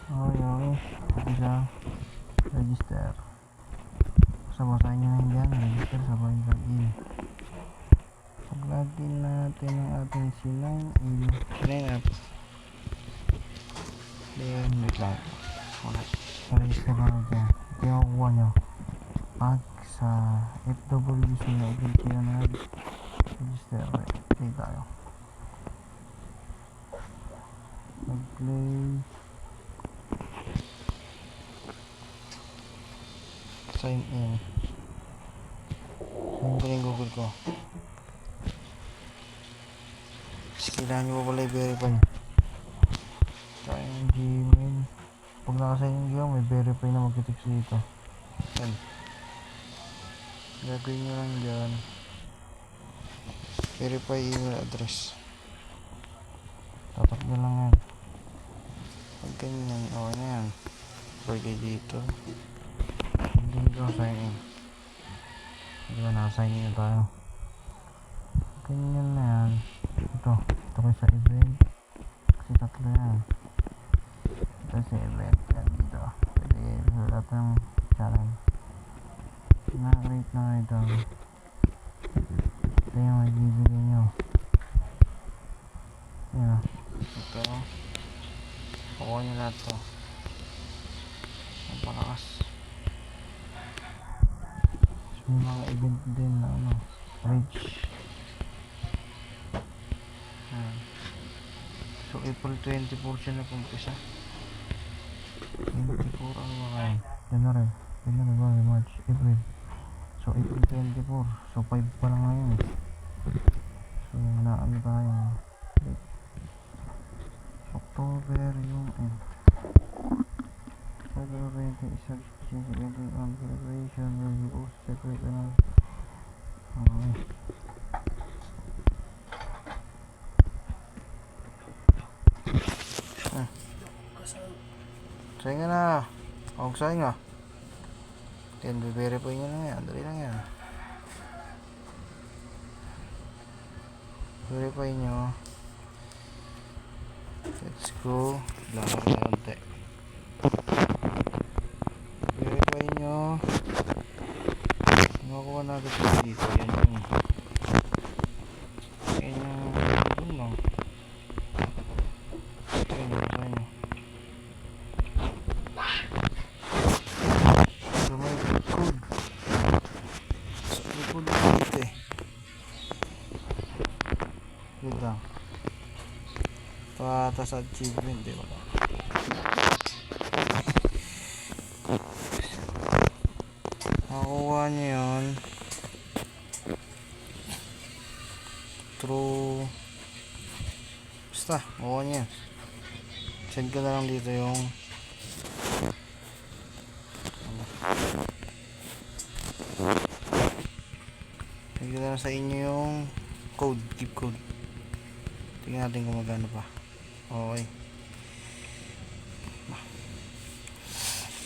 Okay. Isa. Register. Basahin nyo na yan. Register sabay login. Pag login natin ang ating C9 app. Then, wait lang. Register na rin dyan. Ito yung kukuha nyo. Pag sa FWC na i-click nyo na register. Play tayo. Mag-play. Sign in. Sign ko yung Google ko. Kailangan nyo pa pala i-verify. Kaya yung Gmail. Pag nakasign in kayo, may verify na mag-text dito. Yan. Gagawin nyo lang dyan. Verify email address. Tatak nyo lang yan. Pag ganyan, okay na yan. Pwede dito. Hindi ko sign in. Diba naka-sign in na tayo. Ganyan na yan. Ito ko sa event. Kasi tatlo yan. Ito sa event. Yan dito. Pwede lahat ng channel. Na-rate na ito. Ito yung magbibigay nyo. Yan. Ito. Kukuha nyo lahat to. Ang palakas. May mga event din na reach. So April 24 siya na pumpisa. 24 ano ba kayo? January, March, April. So April 24. So 5 pa lang ngayon. So naano tayo. October yung February 26 on celebration review of separate okay. Sayang nga na. Huwag sayang nga. Then verify nyo lang yan. Dali lang yan. Verify nyo. Let's go. Lamar na konti. Verify nyo. Makuha natin dito. Yan yung doon lang. Yan yung verify nyo. So may code. So may code dito eh. Wait lang. Patas achievement di ba? Nakuha nyo yun through basta makuha nyo yun. Send ko na lang dito yung send ko na lang sa inyo yung code, keep code. Tingnan natin kung magano pa. Okay.